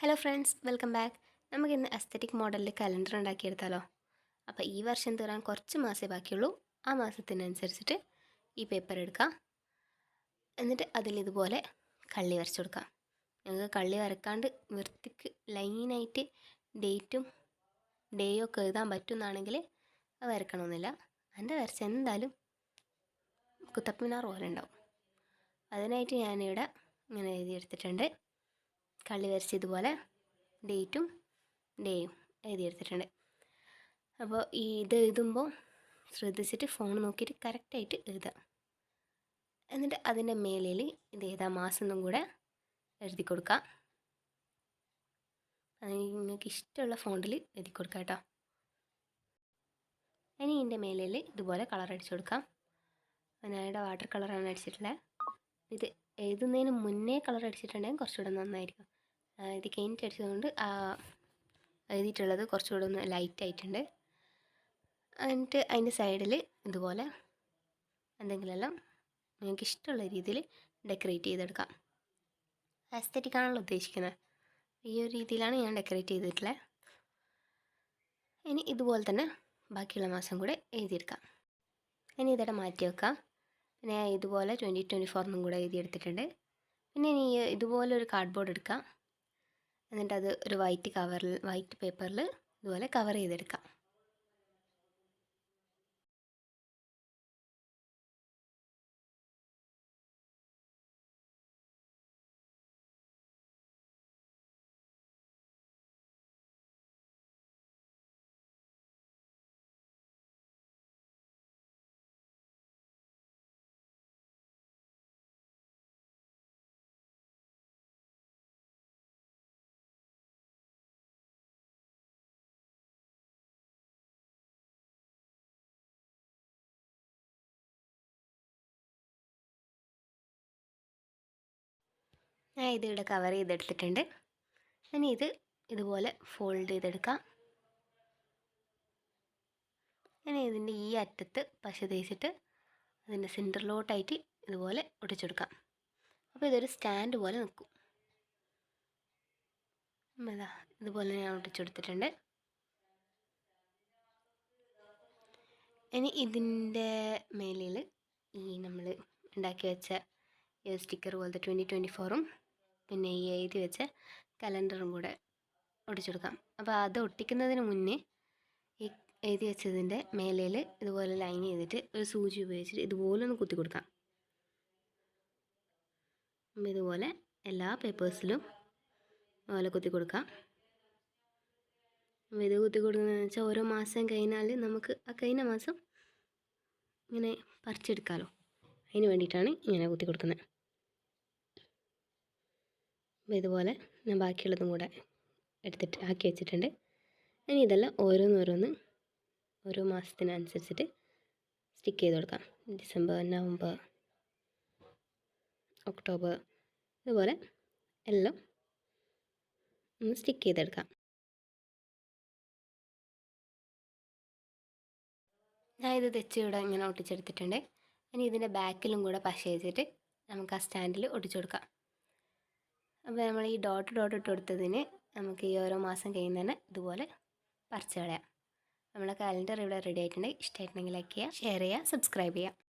Hello friends, welcome back. നമുക്കിന്ന് aesthetic മോഡലിൽ calendar ഉണ്ടാക്കിയെടുത്താലോ? അപ്പോൾ ഈ വർഷം തീരാൻ കുറച്ച് മാസമേ ബാക്കിയുള്ളൂ. ആ മാസത്തിനനുസരിച്ചിട്ട് ഈ പേപ്പർ എടുക്കാം. എന്നിട്ട് അതിലിതുപോലെ കള്ളി വരച്ചു കൊടുക്കാം. ഞങ്ങൾക്ക് കള്ളി വരക്കാണ്ട് വൃത്തിക്ക് ലൈനായിട്ട് ഡേറ്റും ഡേയും ഒക്കെ എഴുതാൻ പറ്റുമെന്നാണെങ്കിൽ അത് വരക്കണമെന്നില്ല. എൻ്റെ വരച്ച എന്തായാലും കുത്തപ്പിനാർ പോലെ ഉണ്ടാവും. അതിനായിട്ട് ഞാനിവിടെ ഇങ്ങനെ എഴുതിയെടുത്തിട്ടുണ്ട്. കള്ളി വരച്ച് ഇതുപോലെ ഡേറ്റും ഡേയും എഴുതിയെടുത്തിട്ടുണ്ട്. അപ്പോൾ ഇത് എഴുതുമ്പോൾ ശ്രദ്ധിച്ചിട്ട് ഫോൺ നോക്കിയിട്ട് കറക്റ്റായിട്ട് എഴുതുക. എന്നിട്ട് അതിൻ്റെ മേലിൽ ഇത് ഏതാ മാസം എന്നും കൂടെ എഴുതി കൊടുക്കുക. അത് നിങ്ങൾക്ക് ഇഷ്ടമുള്ള ഫോണ്ടിൽ എഴുതി കൊടുക്കുക കേട്ടോ. ഇനി ഇതിൻ്റെ മേലിൽ ഇതുപോലെ കളർ അടിച്ചു കൊടുക്കാം. ഞാനിവിടെ വാട്ടർ കളറാണ് അടിച്ചിട്ടുള്ളത്. ഇത് എഴുതുന്നതിന് മുന്നേ കളർ അടിച്ചിട്ടുണ്ടെങ്കിൽ കുറച്ചുകൂടെ നന്നായിരിക്കും. ഇത് കഴിഞ്ഞിട്ട് അടിച്ചതുകൊണ്ട് എഴുതിയിട്ടുള്ളത് കുറച്ചുകൂടെ ഒന്ന് ലൈറ്റ് ആയിട്ടുണ്ട്. എന്നിട്ട് അതിൻ്റെ സൈഡിൽ ഇതുപോലെ എന്തെങ്കിലുമെല്ലാം നിങ്ങൾക്ക് ഇഷ്ടമുള്ള രീതിയിൽ ഡെക്കറേറ്റ് ചെയ്തെടുക്കാം. ആസ്തറ്റിക് ആണല്ലോ ഉദ്ദേശിക്കുന്നത്. ഈ ഒരു രീതിയിലാണ് ഞാൻ ഡെക്കറേറ്റ് ചെയ്തിട്ടുള്ളത്. ഇനി ഇതുപോലെ തന്നെ ബാക്കിയുള്ള മാസം കൂടെ എഴുതിയെടുക്കാം. ഇനി ഇതോടെ മാറ്റി വെക്കാം. പിന്നെ ഇതുപോലെ 2024 കൂടെ എഴുതിയെടുത്തിട്ടുണ്ട്. പിന്നെ ഇനി ഇതുപോലെ ഒരു കാർഡ്ബോർഡ് എടുക്കാം. എന്നിട്ട് അത് ഒരു വൈറ്റ് പേപ്പറിൽ ഇതുപോലെ കവർ ചെയ്തെടുക്കാം. ഞാൻ ഇതിവിടെ കവർ ചെയ്തെടുത്തിട്ടുണ്ട്. ഇനി ഇതുപോലെ ഫോൾഡ് ചെയ്തെടുക്കാം. ഇനി ഇതിൻ്റെ ഈ അറ്റത്ത് പശ തേച്ചിട്ട് അതിൻ്റെ സെൻറ്ററിലോട്ടായിട്ട് ഇതുപോലെ ഒട്ടിച്ചെടുക്കാം. അപ്പോൾ ഇതൊരു സ്റ്റാൻഡ് പോലെ നിൽക്കും. ഇതുപോലെ ഞാൻ ഒട്ടിച്ചെടുത്തിട്ടുണ്ട്. ഇനി ഇതിൻ്റെ മേലിൽ ഈ നമ്മൾ ഉണ്ടാക്കി വെച്ച ഈ സ്റ്റിക്കർ പോലത്തെ 2024 പിന്നെ ഈ എഴുതി വെച്ച കലണ്ടറും കൂടെ ഒട്ടിച്ചെടുക്കാം. അപ്പോൾ അത് ഒട്ടിക്കുന്നതിന് മുന്നേ ഈ എഴുതി വെച്ചതിൻ്റെ മേലയിൽ ഇതുപോലെ ലൈൻ ചെയ്തിട്ട് ഒരു സൂചി ഉപയോഗിച്ചിട്ട് ഇതുപോലെ ഒന്ന് കുത്തി കൊടുക്കാം. അപ്പോൾ ഇതുപോലെ എല്ലാ പേപ്പേഴ്സിലും അതുപോലെ കുത്തി കൊടുക്കാം. അപ്പോൾ ഇത് കുത്തി കൊടുക്കുന്നതെന്ന് വെച്ചാൽ ഓരോ മാസം കഴിഞ്ഞാൽ നമുക്ക് ആ കഴിഞ്ഞ മാസം ഇങ്ങനെ പറിച്ചെടുക്കാമല്ലോ. അതിന് വേണ്ടിയിട്ടാണ് ഇങ്ങനെ കുത്തി കൊടുക്കുന്നത്. അപ്പോൾ ഇതുപോലെ ഞാൻ ബാക്കിയുള്ളതും കൂടെ എടുത്തിട്ട് ആക്കി വെച്ചിട്ടുണ്ട്. ഇനി ഇതെല്ലാം ഓരോന്ന് ഓരോ മാസത്തിനനുസരിച്ചിട്ട് സ്റ്റിക്ക് ചെയ്ത് കൊടുക്കാം. ഡിസംബർ, നവംബർ, ഒക്ടോബർ ഇതുപോലെ എല്ലാം ഒന്ന് സ്റ്റിക്ക് ചെയ്തെടുക്കാം. ഞാൻ ഇത് തെച്ച് ഇവിടെ ഇങ്ങനെ ഒട്ടിച്ചെടുത്തിട്ടുണ്ട്. ഇനി ഇതിൻ്റെ ബാക്കിലും കൂടെ പശ വെച്ചിട്ട് നമുക്ക് ആ സ്റ്റാൻഡിൽ ഒട്ടിച്ചു കൊടുക്കാം. അപ്പോൾ നമ്മൾ ഈ ഡോട്ട് ഇട്ട് കൊടുത്തതിന് നമുക്ക് ഈ ഓരോ മാസം കഴിയുന്നതിന് ഇതുപോലെ പറിച്ച് കളയാം. നമ്മളെ കലണ്ടർ ഇവിടെ റെഡി ആയിട്ടുണ്ട്. ഇഷ്ടമായിട്ടുണ്ടെങ്കിൽ ലൈക്ക് ചെയ്യുക, ഷെയർ ചെയ്യുക, സബ്സ്ക്രൈബ് ചെയ്യുക.